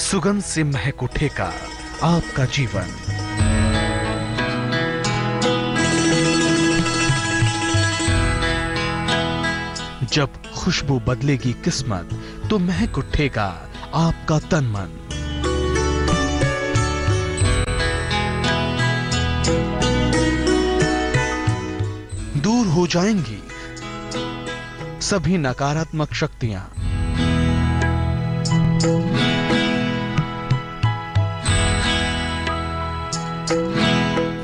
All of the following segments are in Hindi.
सुगंध से महक उठेगा आपका जीवन। जब खुशबू बदलेगी किस्मत, तो महक उठेगा आपका तन मन। दूर हो जाएंगी सभी नकारात्मक शक्तियां।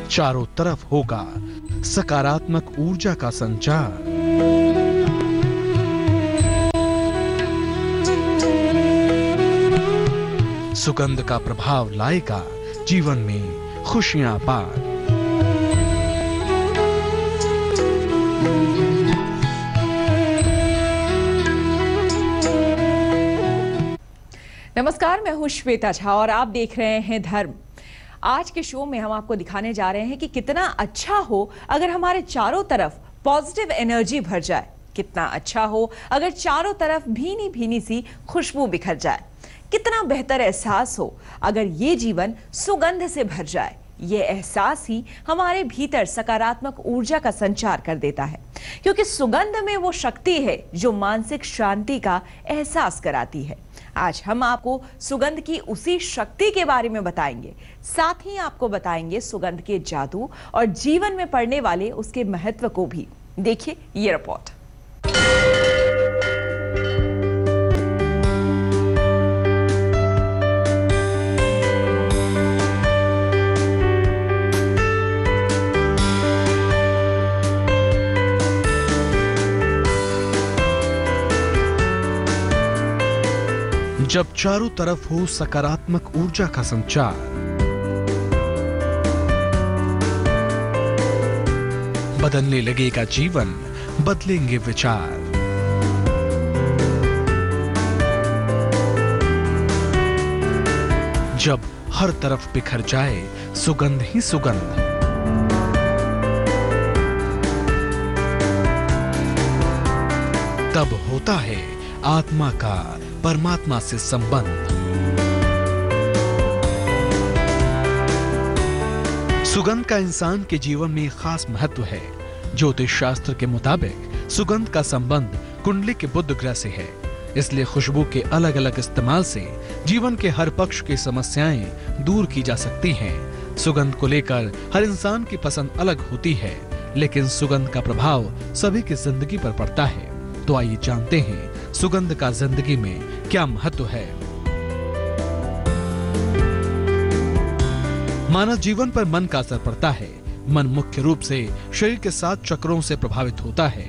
चारों तरफ होगा सकारात्मक ऊर्जा का संचार। सुगंध का प्रभाव लाएगा जीवन में खुशियां पार। नमस्कार, मैं हूं श्वेता झा और आप देख रहे हैं धर्म। आज के शो में हम आपको दिखाने जा रहे हैं कि कितना अच्छा हो अगर हमारे चारों तरफ पॉजिटिव एनर्जी भर जाए, कितना अच्छा हो अगर चारों तरफ भीनी भीनी सी खुशबू बिखर जाए, कितना बेहतर एहसास हो अगर ये जीवन सुगंध से भर जाए। ये एहसास ही हमारे भीतर सकारात्मक ऊर्जा का संचार कर देता है, क्योंकि सुगंध में वो शक्ति है जो मानसिक शांति का एहसास कराती है। आज हम आपको सुगंध की उसी शक्ति के बारे में बताएंगे, साथ ही आपको बताएंगे सुगंध के जादू और जीवन में पड़ने वाले उसके महत्व को भी। देखिए ये रिपोर्ट। जब चारों तरफ हो सकारात्मक ऊर्जा का संचार, बदलने लगेगा जीवन, बदलेंगे विचार। जब हर तरफ बिखर जाए सुगंध ही सुगंध, तब होता है आत्मा का परमात्मा से संबंध। सुगंध का इंसान के जीवन में खास महत्व है। ज्योतिष शास्त्र के मुताबिक सुगंध का संबंध कुंडली के बुध ग्रह से है, इसलिए खुशबू के अलग अलग इस्तेमाल से जीवन के हर पक्ष की समस्याएं दूर की जा सकती हैं। सुगंध को लेकर हर इंसान की पसंद अलग होती है, लेकिन सुगंध का प्रभाव सभी की जिंदगी पर पड़ता है। तो आइए जानते हैं सुगंध का जिंदगी में क्या महत्व है। मानव जीवन पर मन का असर पड़ता है। मन मुख्य रूप से शरीर के 7 चक्रों से प्रभावित होता है।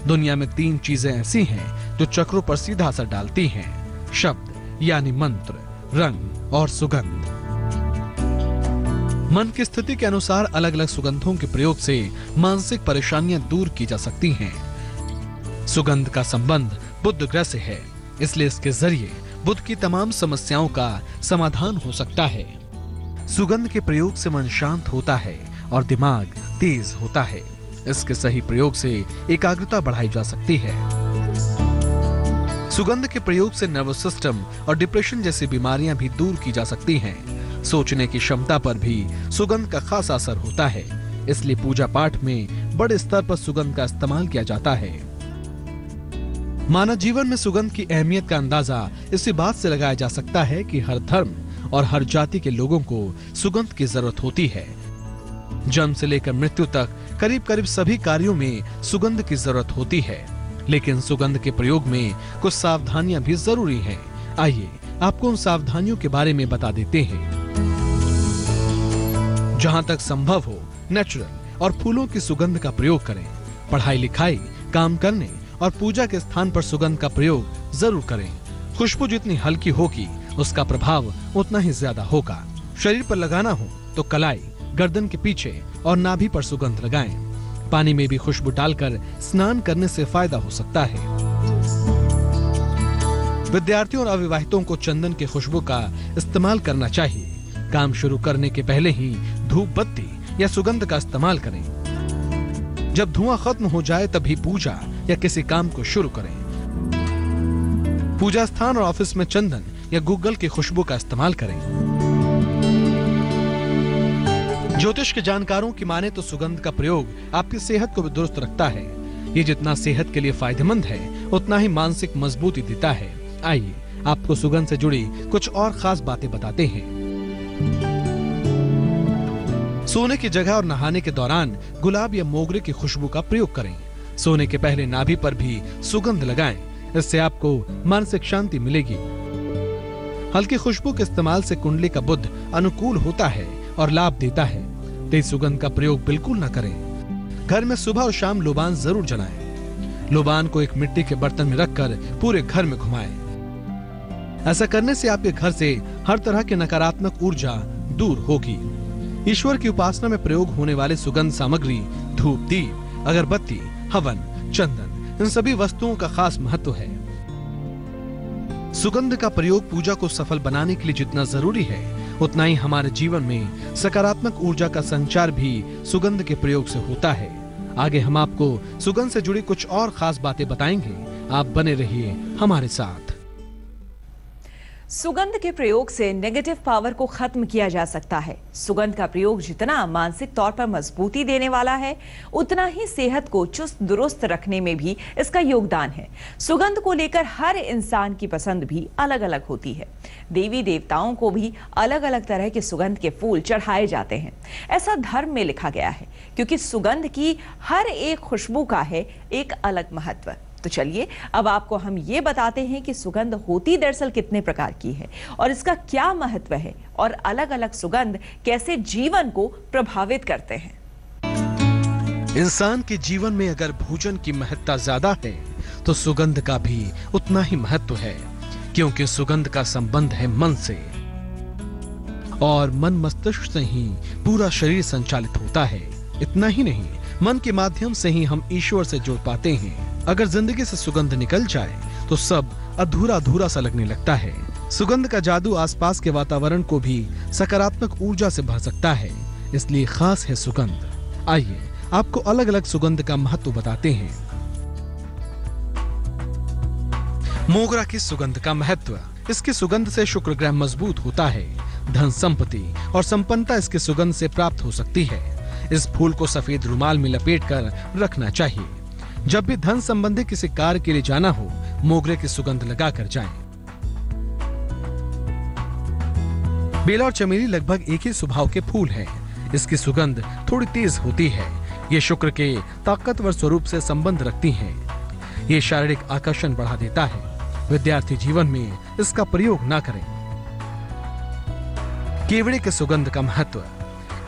दुनिया में 3 चीजें ऐसी हैं जो चक्रों पर सीधा असर डालती हैं: शब्द यानी मंत्र, रंग और सुगंध। मन की स्थिति के अनुसार अलग अलग सुगंधों के प्रयोग से मानसिक परेशानियां दूर की जा सकती हैं। सुगंध का संबंध बुध ग्रह से है, इसलिए इसके जरिए बुध की तमाम समस्याओं का समाधान हो सकता है। सुगंध के प्रयोग से मन शांत होता है और दिमाग तेज होता है। इसके सही प्रयोग से एकाग्रता बढ़ाई जा सकती है। सुगंध के प्रयोग से नर्वस सिस्टम और डिप्रेशन जैसी बीमारियां भी दूर की जा सकती हैं। सोचने की क्षमता पर भी सुगंध का खास असर होता है, इसलिए पूजा पाठ में बड़े स्तर पर सुगंध का इस्तेमाल किया जाता है। मानव जीवन में सुगंध की अहमियत का अंदाजा इसी बात से लगाया जा सकता है कि हर धर्म और हर जाति के लोगों को सुगंध की जरूरत होती है। जन्म से लेकर मृत्यु तक करीब करीब सभी कार्यों में सुगंध की जरूरत होती है, लेकिन सुगंध के प्रयोग में कुछ सावधानियां भी जरूरी हैं। आइए आपको उन सावधानियों के बारे में बता देते हैं। जहां तक संभव हो नेचुरल और फूलों की सुगंध का प्रयोग करें। पढ़ाई लिखाई, काम करने और पूजा के स्थान पर सुगंध का प्रयोग जरूर करें। खुशबू जितनी हल्की होगी उसका प्रभाव उतना ही ज्यादा होगा। शरीर पर लगाना हो तो कलाई, गर्दन के पीछे और नाभि पर सुगंध लगाएं। पानी में भी खुशबू डालकर स्नान करने से फायदा हो सकता है। विद्यार्थियों और अविवाहितों को चंदन की खुशबू का इस्तेमाल करना चाहिए। काम शुरू करने के पहले ही धूप बत्ती या सुगंध का इस्तेमाल करें। जब धुआं खत्म हो जाए तभी पूजा या किसी काम को शुरू करें। पूजा स्थान और ऑफिस में चंदन या गूगल की खुशबू का इस्तेमाल करें। ज्योतिष के जानकारों की माने तो सुगंध का प्रयोग आपकी सेहत को भी दुरुस्त रखता है। ये जितना सेहत के लिए फायदेमंद है उतना ही मानसिक मजबूती देता है। आइए आपको सुगंध से जुड़ी कुछ और खास बातें बताते हैं। सोने की जगह और नहाने के दौरान गुलाब या मोगरे की खुशबू का प्रयोग करें। सोने के पहले नाभि पर भी सुगंध लगाएं, इससे आपको मानसिक शांति मिलेगी। हल्की खुशबू के इस्तेमाल से कुंडली का बुध अनुकूल होता है और लाभ देता है। तेज सुगंध का प्रयोग बिल्कुल न करें। घर में सुबह और शाम लोबान जरूर जलाएं। लोबान को एक मिट्टी के बर्तन में रखकर पूरे घर में घुमाएं। ऐसा करने से आपके घर से हर तरह की नकारात्मक ऊर्जा दूर होगी। ईश्वर की उपासना में प्रयोग होने वाले सुगंध सामग्री धूप, दीप, अगरबत्ती, हवन, चंदन, इन सभी वस्तुओं का खास महत्व है। सुगंध का प्रयोग पूजा को सफल बनाने के लिए जितना जरूरी है उतना ही हमारे जीवन में सकारात्मक ऊर्जा का संचार भी सुगंध के प्रयोग से होता है। आगे हम आपको सुगंध से जुड़ी कुछ और खास बातें बताएंगे। आप बने रहिए हमारे साथ। सुगंध के प्रयोग से नेगेटिव पावर को खत्म किया जा सकता है। सुगंध का प्रयोग जितना मानसिक तौर पर मजबूती देने वाला है उतना ही सेहत को चुस्त दुरुस्त रखने में भी इसका योगदान है। सुगंध को लेकर हर इंसान की पसंद भी अलग अलग होती है। देवी देवताओं को भी अलग अलग तरह के सुगंध के फूल चढ़ाए जाते हैं। ऐसा धर्म में लिखा गया है, क्योंकि सुगंध की हर एक खुशबू का है एक अलग महत्व। तो चलिए अब आपको हम ये बताते हैं कि सुगंध होती दरअसल कितने प्रकार की है और इसका क्या महत्व है और अलग अलग सुगंध कैसे जीवन को प्रभावित करते हैं। इंसान के जीवन में अगर भोजन की महत्ता ज्यादा है तो सुगंध का भी उतना ही महत्व है, क्योंकि सुगंध का संबंध है मन से और मन मस्तिष्क से ही पूरा शरीर संचालित होता है। इतना ही नहीं, मन के माध्यम से ही हम ईश्वर से जुड़ पाते हैं। अगर जिंदगी से सुगंध निकल जाए तो सब अधूरा अधूरा सा लगने लगता है। सुगंध का जादू आसपास के वातावरण को भी सकारात्मक ऊर्जा से भर सकता है, इसलिए खास है सुगंध। आइए आपको अलग अलग सुगंध का महत्व बताते हैं। मोगरा की सुगंध का महत्व। इसकी सुगंध से शुक्र ग्रह मजबूत होता है। धन, संपत्ति और संपन्नता इसकी सुगंध से प्राप्त हो सकती है। इस फूल को सफेद रुमाल में लपेटकर रखना चाहिए। जब भी धन संबंधी किसी कार्य के लिए जाना हो, मोगरे की सुगंध लगाकर जाएं। बेला और चमेली लगभग एक ही स्वभाव के फूल हैं। इसकी सुगंध थोड़ी तेज होती है। ये शुक्र के ताकतवर स्वरूप से संबंध रखती हैं। ये शारीरिक आकर्षण बढ़ा देता है। विद्यार्थी जीवन में इसका प्रयोग ना करें। केवड़े के सुगंध का महत्व।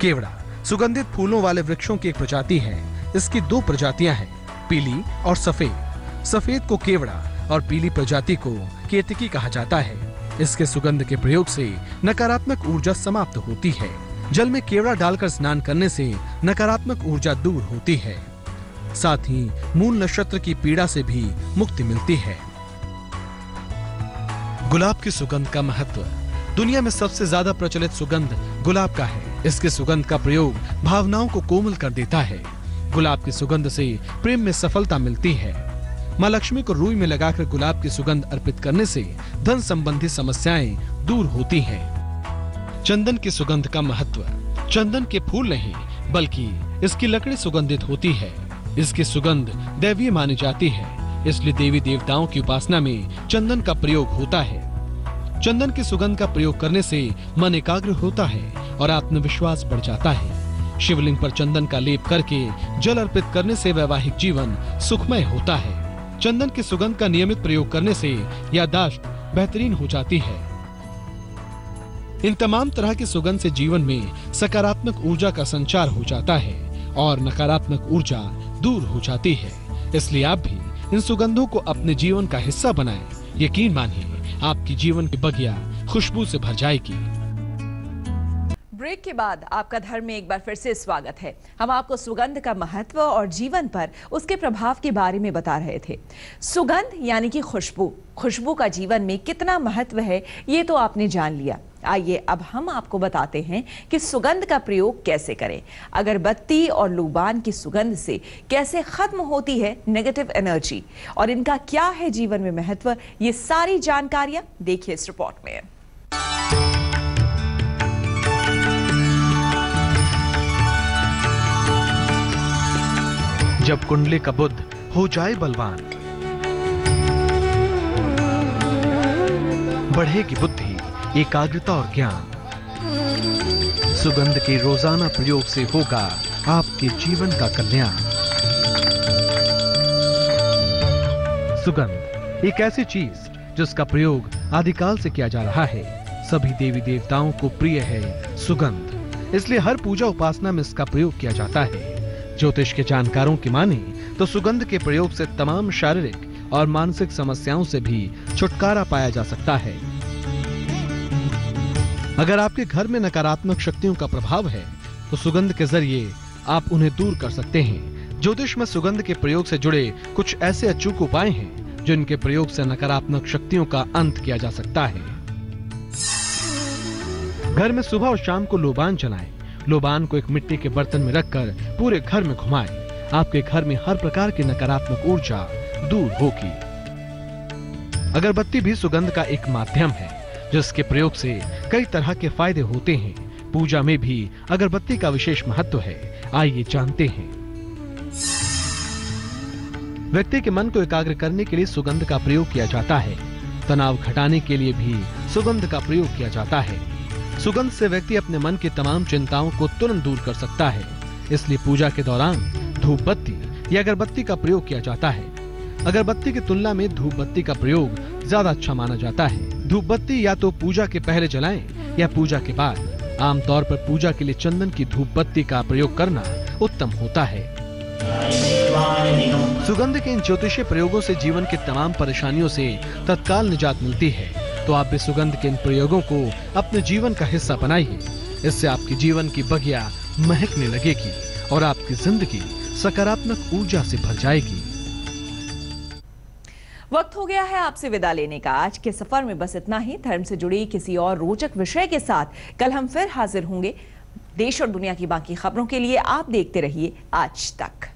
केवड़ा सुगंधित फूलों वाले वृक्षों की एक प्रजाति है। इसकी दो प्रजातियां हैं, पीली और सफेद। सफेद को केवड़ा और पीली प्रजाति को केतकी कहा जाता है। इसके सुगंध के प्रयोग से नकारात्मक ऊर्जा समाप्त होती है। जल में केवड़ा डालकर स्नान करने से नकारात्मक ऊर्जा दूर होती है। साथ ही मूल नक्षत्र की पीड़ा से भी मुक्ति मिलती है। गुलाब की सुगंध का महत्व। दुनिया में सबसे ज्यादा प्रचलित सुगंध गुलाब का है। इसके सुगंध का प्रयोग भावनाओं को कोमल कर देता है। गुलाब की सुगंध से प्रेम में सफलता मिलती है। मां लक्ष्मी को रुई में लगाकर गुलाब की सुगंध अर्पित करने से धन संबंधी समस्याएं दूर होती हैं। चंदन की सुगंध का महत्व। चंदन के फूल नहीं बल्कि इसकी लकड़ी सुगंधित होती है। इसकी सुगंध दैवीय मानी जाती है, इसलिए देवी देवताओं की उपासना में चंदन का प्रयोग होता है। चंदन की सुगंध का प्रयोग करने से मन एकाग्र होता है और आत्मविश्वास बढ़ जाता है। शिवलिंग पर चंदन का लेप करके जल अर्पित करने से वैवाहिक जीवन सुखमय होता है। चंदन की सुगंध का नियमित प्रयोग करने से याददाश्त बेहतरीन हो जाती है। इन तमाम तरह की सुगंध से जीवन में सकारात्मक ऊर्जा का संचार हो जाता है और नकारात्मक ऊर्जा दूर हो जाती है। इसलिए आप भी इन सुगंधों को अपने जीवन का हिस्सा बनाएं। यकीन मानिए आपकी जीवन की बगिया खुशबू से भर जाएगी। ब्रेक के बाद आपका धर्म में एक बार फिर से स्वागत है। हम आपको सुगंध का महत्व और जीवन पर उसके प्रभाव के बारे में बता रहे थे। सुगंध यानी कि खुशबू। खुशबू का जीवन में कितना महत्व है ये तो आपने जान लिया। आइए अब हम आपको बताते हैं कि सुगंध का प्रयोग कैसे करें। अगरबत्ती और लूबान की सुगंध से कैसे खत्म होती है नेगेटिव एनर्जी और इनका क्या है जीवन में महत्व, ये सारी जानकारियां देखिए इस रिपोर्ट में। जब कुंडली का बुध हो जाए बलवान, बढ़ेगी बुद्धि, एकाग्रता और ज्ञान। सुगंध के रोजाना प्रयोग से होगा आपके जीवन का कल्याण। सुगंध एक ऐसी चीज जिसका प्रयोग आदिकाल से किया जा रहा है। सभी देवी देवताओं को प्रिय है सुगंध, इसलिए हर पूजा उपासना में इसका प्रयोग किया जाता है। ज्योतिष के जानकारों की माने तो सुगंध के प्रयोग से तमाम शारीरिक और मानसिक समस्याओं से भी छुटकारा पाया जा सकता है। अगर आपके घर में नकारात्मक शक्तियों का प्रभाव है तो सुगंध के जरिए आप उन्हें दूर कर सकते हैं। ज्योतिष में सुगंध के प्रयोग से जुड़े कुछ ऐसे अचूक उपाय हैं जिनके प्रयोग से नकारात्मक शक्तियों का अंत किया जा सकता है। घर में सुबह और शाम को लोबान जलाएं। लोबान को एक मिट्टी के बर्तन में रखकर पूरे घर में घुमाएं। आपके घर में हर प्रकार की नकारात्मक ऊर्जा दूर होगी। अगरबत्ती भी सुगंध का एक माध्यम है जिसके प्रयोग से कई तरह के फायदे होते हैं। पूजा में भी अगरबत्ती का विशेष महत्व है, आइए जानते हैं। व्यक्ति के मन को एकाग्र करने के लिए सुगंध का प्रयोग किया जाता है। तनाव घटाने के लिए भी सुगंध का प्रयोग किया जाता है। सुगंध से व्यक्ति अपने मन की तमाम चिंताओं को तुरंत दूर कर सकता है, इसलिए पूजा के दौरान धूप बत्ती या अगरबत्ती का प्रयोग किया जाता है। अगरबत्ती की तुलना में धूप बत्ती का प्रयोग ज्यादा अच्छा माना जाता है। धूप बत्ती या तो पूजा के पहले जलाएं या पूजा के बाद। आमतौर पर पूजा के लिए चंदन की धूप बत्ती का प्रयोग करना उत्तम होता है। सुगंध के इन ज्योतिषीय प्रयोगों से जीवन की तमाम परेशानियों से तत्काल निजात मिलती है, तो आप भी सुगंध के इन प्रयोगों को अपने जीवन का हिस्सा बनाइए। इससे आपके जीवन की बगिया महकने लगेगी और आपकी जिंदगी सकारात्मक ऊर्जा से भर जाएगी। वक्त हो गया है आपसे विदा लेने का। आज के सफर में बस इतना ही। धर्म से जुड़ी किसी और रोचक विषय के साथ कल हम फिर हाजिर होंगे। देश और दुनिया की बाकी खबरों के लिए आप देखते रहिए आज तक।